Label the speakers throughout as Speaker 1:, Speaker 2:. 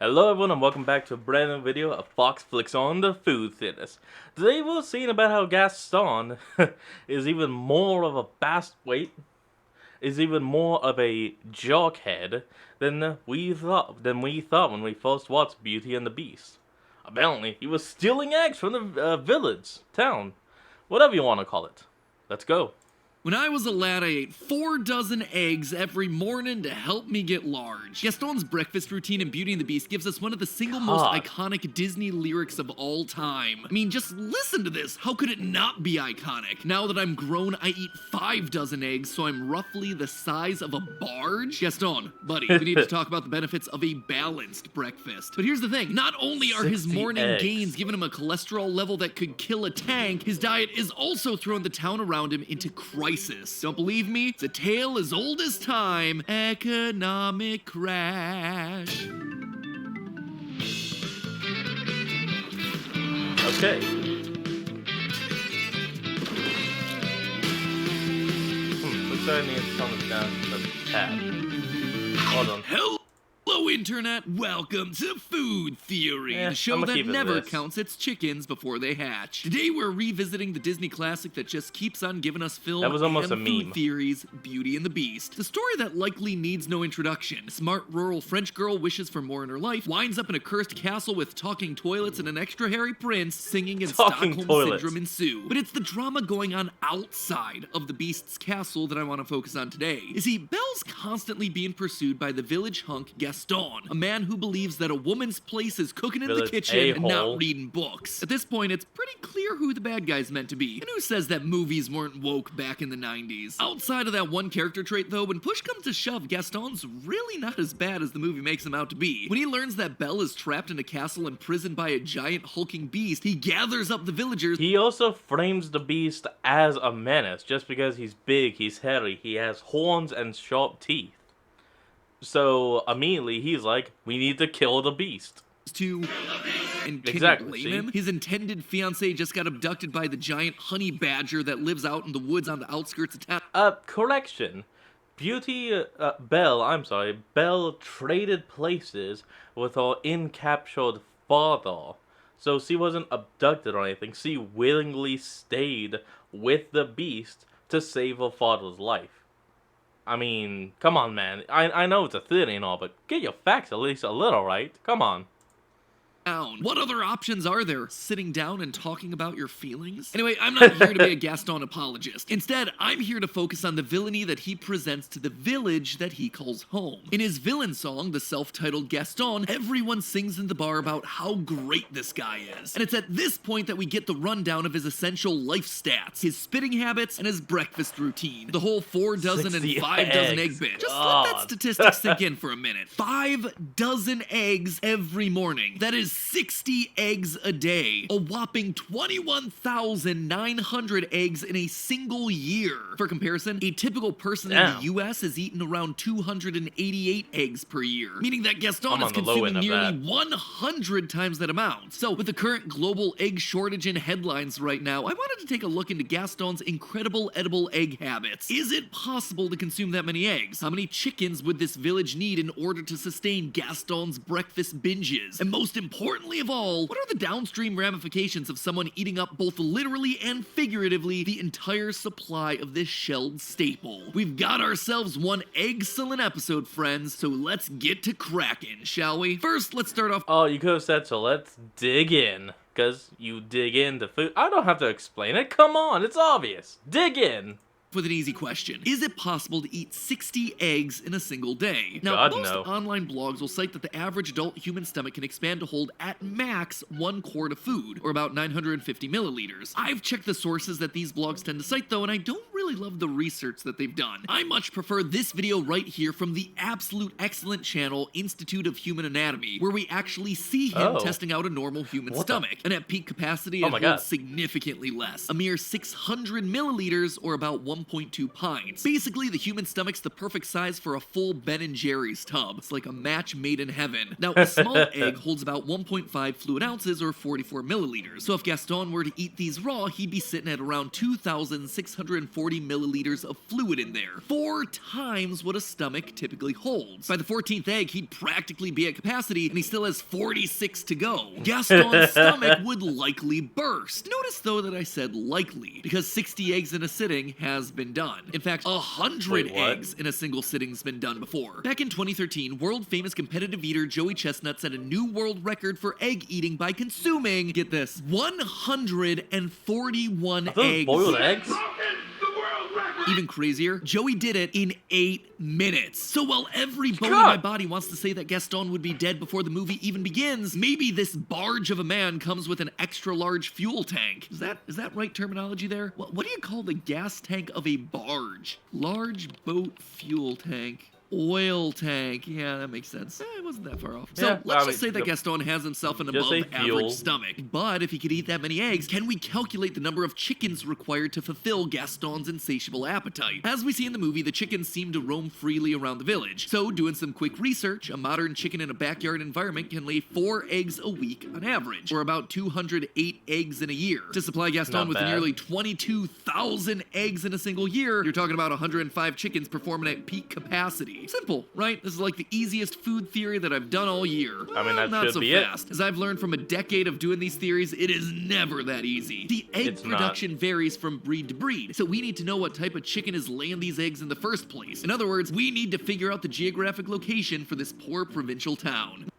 Speaker 1: Hello everyone and welcome back to a brand new video of Fox Flicks on the Food Theaters. Today we're seeing about how Gaston is even more of a even more of a jockhead than we thought when we first watched Beauty and the Beast. Apparently, he was stealing eggs from the village, town, whatever you want to call it. Let's go.
Speaker 2: When I was a lad, I ate 4 dozen eggs every morning to help me get large. Gaston's breakfast routine in Beauty and the Beast gives us one of the single most iconic Disney lyrics of all time. I mean, just listen to this. How could it not be iconic? Now that I'm grown, I eat 5 dozen eggs, so I'm roughly the size of a barge. Gaston, buddy, we need to talk about the benefits of a balanced breakfast. But here's the thing. Not only are his morning gains giving him a cholesterol level that could kill a tank, his diet is also throwing the town around him into crisis. Don't believe me? It's a tale as old as time. Economic crash.
Speaker 1: Okay. Looks like I need to turn this down to the tab. Hold on.
Speaker 2: Hello, Internet. Welcome to Food Theory, the show that never counts its chickens before they hatch. Today, we're revisiting the Disney classic that just keeps on giving us film and food theories, Beauty and the Beast. The story that likely needs no introduction. A smart rural French girl wishes for more in her life, winds up in a cursed castle with talking toilets and an extra hairy prince, singing and Stockholm Syndrome ensue. But it's the drama going on outside of the Beast's castle that I want to focus on today. You see, Belle's constantly being pursued by the village hunk Gaston, a man who believes that a woman's place is cooking in the kitchen and not reading books. At this point, it's pretty clear who the bad guy's meant to be, and who says that movies weren't woke back in the 90s. Outside of that one character trait, though, when push comes to shove, Gaston's really not as bad as the movie makes him out to be. When he learns that Belle is trapped in a castle imprisoned by a giant hulking beast, he gathers up the villagers.
Speaker 1: He also frames the beast as a menace, just because he's big, he's hairy, he has horns and sharp teeth. So immediately he's like, we need to kill the beast.
Speaker 2: And can you blame him? His intended fiancée just got abducted by the giant honey badger that lives out in the woods on the outskirts of town.
Speaker 1: Correction. Belle traded places with her incaptured father. So she wasn't abducted or anything. She willingly stayed with the beast to save her father's life. I mean, come on, man. I know it's a theory and all, but get your facts at least a little, right? Come on.
Speaker 2: What other options are there? Sitting down and talking about your feelings? Anyway, I'm not here to be a Gaston apologist. Instead, I'm here to focus on the villainy that he presents to the village that he calls home. In his villain song, the self-titled Gaston, everyone sings in the bar about how great this guy is. And it's at this point that we get the rundown of his essential life stats, his spitting habits, and his breakfast routine. The whole 4 dozen and 5 dozen egg bit. Just let that statistic sink in for a minute. 5 dozen eggs every morning. That is 60 eggs a day. A whopping 21,900 eggs in a single year. For comparison, a typical person in the US has eaten around 288 eggs per year, meaning that Gaston is consuming nearly 100 times that amount. So, with the current global egg shortage in headlines right now, I wanted to take a look into Gaston's incredible edible egg habits. Is it possible to consume that many eggs? How many chickens would this village need in order to sustain Gaston's breakfast binges? And most importantly of all, what are the downstream ramifications of someone eating up both literally and figuratively the entire supply of this shelled staple? We've got ourselves one excellent episode, friends, so let's get to cracking, shall we? First, let's start off.
Speaker 1: Oh, you could have said so. Let's dig in. Because you dig into food. I don't have to explain it. Come on, it's obvious. Dig in.
Speaker 2: With an easy question. Is it possible to eat 60 eggs in a single day? Now, most online blogs will cite that the average adult human stomach can expand to hold at max 1 quart of food, or about 950 milliliters. I've checked the sources that these blogs tend to cite though, and I don't really love the research that they've done. I much prefer this video right here from the absolute excellent channel Institute of Human Anatomy, where we actually see him testing out a normal human stomach. And at peak capacity, it holds significantly less. A mere 600 milliliters, or about 1.2 pints. Basically, the human stomach's the perfect size for a full Ben & Jerry's tub. It's like a match made in heaven. Now, a small egg holds about 1.5 fluid ounces, or 44 milliliters. So if Gaston were to eat these raw, he'd be sitting at around 2,640 140 milliliters of fluid in there, 4 times what a stomach typically holds. By the 14th egg, he'd practically be at capacity, and he still has 46 to go. Gaston's stomach would likely burst. Notice though that I said likely, because 60 eggs in a sitting has been done. In fact, 100 eggs in a single sitting's been done before. Back in 2013, world-famous competitive eater Joey Chestnut set a new world record for egg eating by consuming, get this, 141 eggs.
Speaker 1: Boiled eggs?
Speaker 2: Even crazier, Joey did it in 8 minutes. So while every bone in my body wants to say that Gaston would be dead before the movie even begins, maybe this barge of a man comes with an extra large fuel tank. Is that right terminology there? What do you call the gas tank of a barge? Large boat fuel tank. Oil tank. Yeah, that makes sense. It wasn't that far off. So let's just say that Gaston has himself an above-average stomach. But if he could eat that many eggs, can we calculate the number of chickens required to fulfill Gaston's insatiable appetite? As we see in the movie, the chickens seem to roam freely around the village. So, doing some quick research, a modern chicken in a backyard environment can lay 4 eggs a week on average, or about 208 eggs in a year. To supply Gaston with nearly 22,000 eggs in a single year, you're talking about 105 chickens performing at peak capacity. Simple, right? This is like the easiest food theory that I've done all year.
Speaker 1: I mean, that
Speaker 2: not
Speaker 1: should
Speaker 2: so
Speaker 1: be
Speaker 2: fast. As I've learned from a decade of doing these theories, it is never that easy. The egg production varies from breed to breed, so we need to know what type of chicken is laying these eggs in the first place. In other words, we need to figure out the geographic location for this poor provincial town.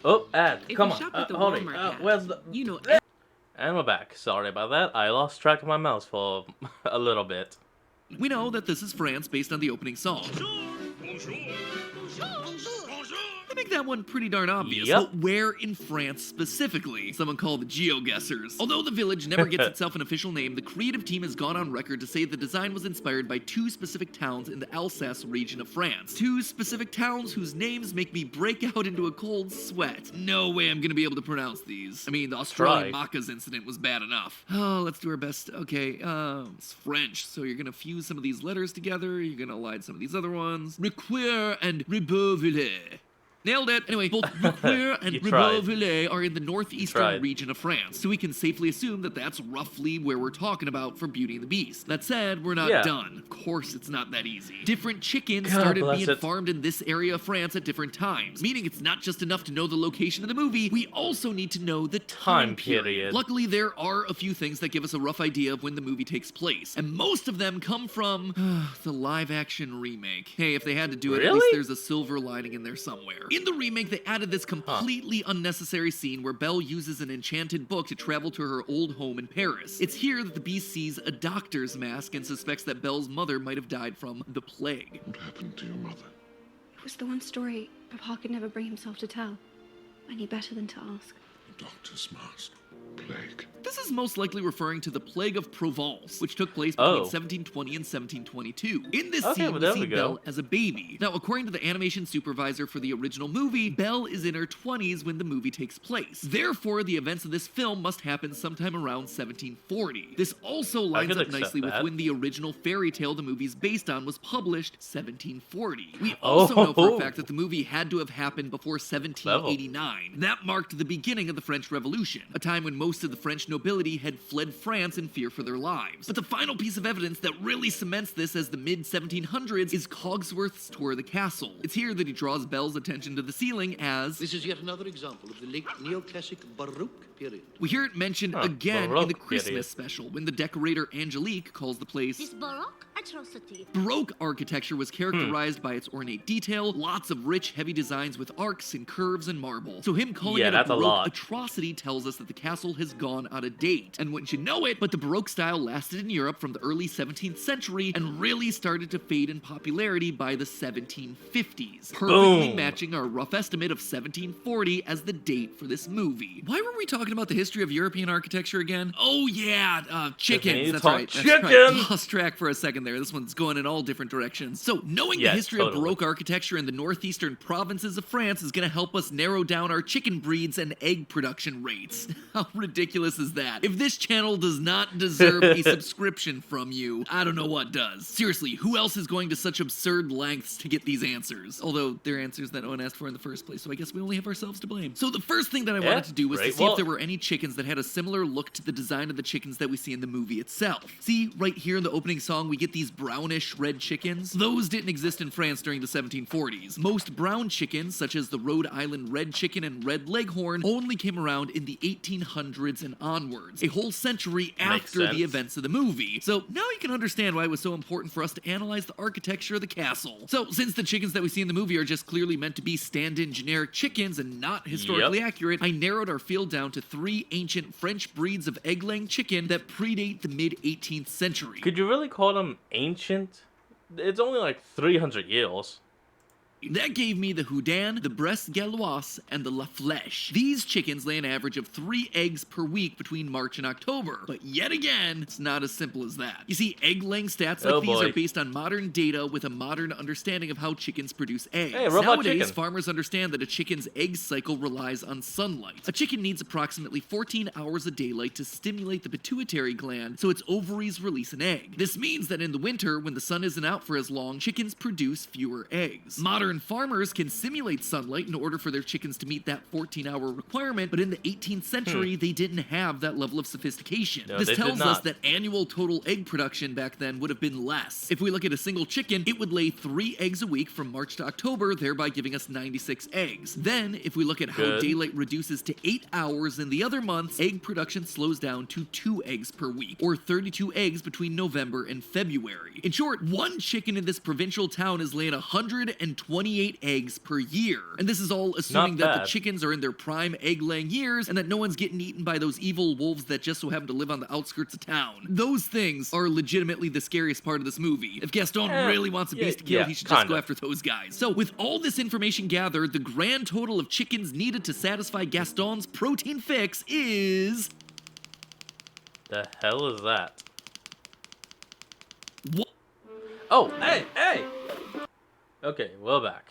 Speaker 1: Oh, ad, come on. Hold it. Where's the...
Speaker 3: You know...
Speaker 1: And we're back. Sorry about that. I lost track of my mouse for a little bit.
Speaker 2: We know that this is France based on the opening song. I make that one pretty darn obvious, but where in France specifically? Someone called the GeoGuessers. Although the village never gets itself an official name, the creative team has gone on record to say the design was inspired by 2 specific towns in the Alsace region of France. 2 specific towns whose names make me break out into a cold sweat. No way I'm gonna be able to pronounce these. I mean, the Australian Macas incident was bad enough. Oh, let's do our best. Okay, it's French, so you're gonna fuse some of these letters together, you're gonna align some of these other ones. Require and Ribeauvillé. Nailed it. Anyway, both Require and Ribeauvillé are in the northeastern region of France, so we can safely assume that that's roughly where we're talking about for Beauty and the Beast. That said, we're not done. Of course, it's not that easy. Different chickens started being farmed in this area of France at different times, meaning it's not just enough to know the location of the movie, we also need to know the time period. Luckily, there are a few things that give us a rough idea of when the movie takes place, and most of them come from the live-action remake. Hey, if they had to do it, at least there's a silver lining in there somewhere. In the remake, they added this completely unnecessary scene where Belle uses an enchanted book to travel to her old home in Paris. It's here that the Beast sees a doctor's mask and suspects that Belle's mother might have died from the plague.
Speaker 4: What happened to your mother?
Speaker 5: It was the one story Papa could never bring himself to tell. Any better than to ask.
Speaker 4: The doctor's mask. Plague.
Speaker 2: This is most likely referring to the Plague of Provence, which took place between 1720 and 1722. In this scene, we see Belle as a baby. Now, according to the animation supervisor for the original movie, Belle is in her 20s when the movie takes place. Therefore, the events of this film must happen sometime around 1740. This also lines up nicely with when the original fairy tale the movie's based on was published, 1740. We also know for a fact that the movie had to have happened before 1789. That marked the beginning of the French Revolution, a time when most of the French nobility had fled France in fear for their lives. But the final piece of evidence that really cements this as the mid-1700s is Cogsworth's tour of the castle. It's here that he draws Belle's attention to the ceiling as...
Speaker 6: This is yet another example of the late neoclassic Baroque period.
Speaker 2: We hear it mentioned again in the Christmas special when the decorator Angelique calls the place...
Speaker 7: This Baroque atrocity.
Speaker 2: Baroque architecture was characterized by its ornate detail, lots of rich, heavy designs with arcs and curves and marble. So him calling it a Baroque atrocity tells us that the castle has gone out of date. And wouldn't you know it, but the Baroque style lasted in Europe from the early 17th century and really started to fade in popularity by the 1750s, perfectly matching our rough estimate of 1740 as the date for this movie. Why were we talking about the history of European architecture again? Oh yeah, chickens. That's right. Chickens! Lost track for a second there. This one's going in all different directions. So knowing the history of Baroque architecture in the northeastern provinces of France is going to help us narrow down our chicken breeds and egg production rates. How ridiculous is that? If this channel does not deserve a subscription from you, I don't know what does. Seriously, who else is going to such absurd lengths to get these answers? Although they're answers that no one asked for in the first place, so I guess we only have ourselves to blame. So the first thing that I wanted to do was to see if there were any chickens that had a similar look to the design of the chickens that we see in the movie itself. See, right here in the opening song, we get these brownish red chickens. Those didn't exist in France during the 1740s. Most brown chickens, such as the Rhode Island red chicken and red leghorn, only came around in the 1800s and onwards, a whole century after the events of the movie. So now you can understand why it was so important for us to analyze the architecture of the castle. So since the chickens that we see in the movie are just clearly meant to be stand-in generic chickens and not historically accurate, I narrowed our field down to 3 ancient French breeds of egg-laying chicken that predate the mid-18th century.
Speaker 1: Could you really call them ancient? It's only like 300 years.
Speaker 2: That gave me the Houdin, the Brest Gallois, and the La Flèche. These chickens lay an average of 3 eggs per week between March and October. But yet again, it's not as simple as that. You see, egg-laying stats like these are based on modern data with a modern understanding of how chickens produce eggs.
Speaker 1: Hey,
Speaker 2: nowadays, farmers understand that a chicken's egg cycle relies on sunlight. A chicken needs approximately 14 hours of daylight to stimulate the pituitary gland so its ovaries release an egg. This means that in the winter, when the sun isn't out for as long, chickens produce fewer eggs. Modern farmers can simulate sunlight in order for their chickens to meet that 14-hour requirement, but in the 18th century, they didn't have that level of sophistication.
Speaker 1: No,
Speaker 2: this tells us that annual total egg production back then would have been less. If we look at a single chicken, it would lay 3 eggs a week from March to October, thereby giving us 96 eggs. Then, if we look at how daylight reduces to 8 hours in the other months, egg production slows down to 2 eggs per week, or 32 eggs between November and February. In short, one chicken in this provincial town is laying 128 eggs per year. And this is all assuming that the chickens are in their prime egg-laying years and that no one's getting eaten by those evil wolves that just so happen to live on the outskirts of town. Those things are legitimately the scariest part of this movie. If Gaston really wants a beast to kill, he should just go after those guys. So with all this information gathered, the grand total of chickens needed to satisfy Gaston's protein fix is...
Speaker 1: The hell is that?
Speaker 2: What?
Speaker 1: Oh, hey! Okay, we're back.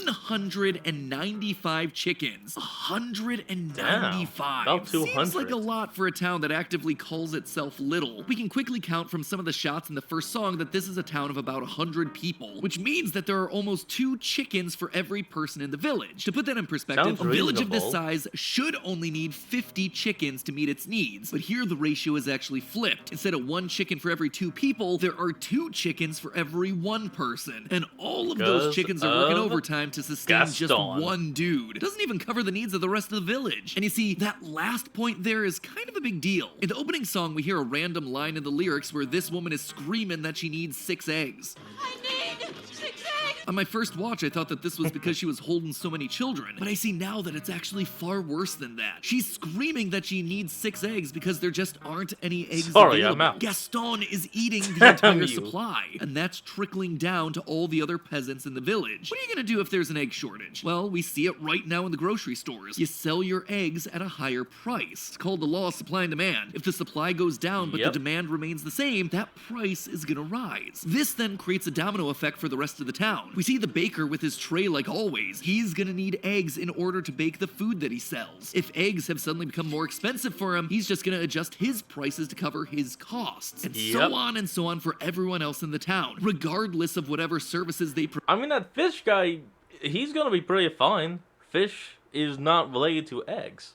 Speaker 2: 195 chickens. 195.
Speaker 1: Damn, about 200.
Speaker 2: Seems like a lot for a town that actively calls itself little. We can quickly count from some of the shots in the first song that this is a town of about 100 people, which means that there are almost 2 chickens for every person in the village. To put that in perspective, a village of this size should only need 50 chickens to meet its needs. But here the ratio is actually flipped. Instead of 1 chicken for every 2 people, there are 2 chickens for every 1 person. And all of those chickens are working overtime to sustain just 1 dude. It doesn't even cover the needs of the rest of the village. And you see, that last point there is kind of a big deal. In the opening song, we hear a random line in the lyrics where this woman is screaming that she needs 6 eggs.
Speaker 7: I need 6 eggs!
Speaker 2: On my first watch, I thought that this was because she was holding so many children, but I see now that it's actually far worse than that. She's screaming that she needs 6 eggs because there just aren't any eggs available.
Speaker 1: I'm out.
Speaker 2: Gaston is eating the entire supply, and that's trickling down to all the other peasants in the village. What are you gonna do if there's an egg shortage? Well, we see it right now in the grocery stores. You sell your eggs at a higher price. It's called the law of supply and demand. If the supply goes down but the demand remains the same, that price is gonna rise. This then creates a domino effect for the rest of the town. We see the baker with his tray like always. He's gonna need eggs in order to bake the food that he sells. If eggs have suddenly become more expensive for him, he's just gonna adjust his prices to cover his costs. And so on for everyone else in the town, regardless of whatever services they provide.
Speaker 1: I mean, that fish guy, he's gonna be pretty fine. Fish is not related to eggs.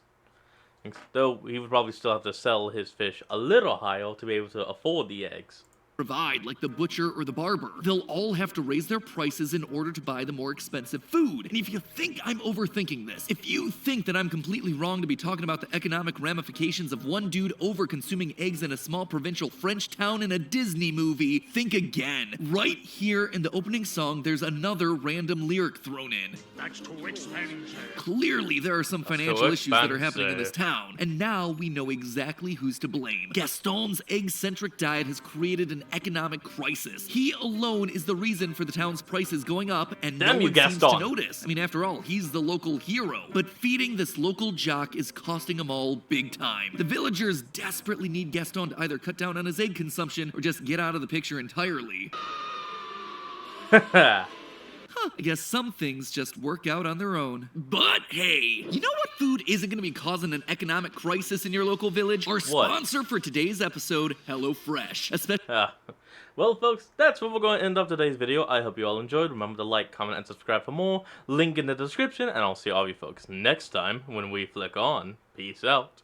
Speaker 1: Though he would probably still have to sell his fish a little higher to be able to afford the eggs.
Speaker 2: Like the butcher or the barber. They'll all have to raise their prices in order to buy the more expensive food. And if you think I'm overthinking this, if you think that I'm completely wrong to be talking about the economic ramifications of one dude over-consuming eggs in a small provincial French town in a Disney movie, think again. Right here in the opening song, there's another random lyric thrown in.
Speaker 4: That's too expensive.
Speaker 2: Clearly, there are some financial issues that are happening in this town. And now we know exactly who's to blame. Gaston's egg-centric diet has created an economic crisis. He alone is the reason for the town's prices going up, and no one seems to notice. I mean, after all, he's the local hero. But feeding this local jock is costing them all big time. The villagers desperately need Gaston to either cut down on his egg consumption or just get out of the picture entirely. I guess some things just work out on their own. But hey, you know what food isn't gonna be causing an economic crisis in your local village? Our sponsor for today's episode, HelloFresh.
Speaker 1: Well, folks, that's where we're going to end up today's video. I hope you all enjoyed. Remember to like, comment, and subscribe for more. Link in the description, and I'll see all of you folks next time when we flick on. Peace out.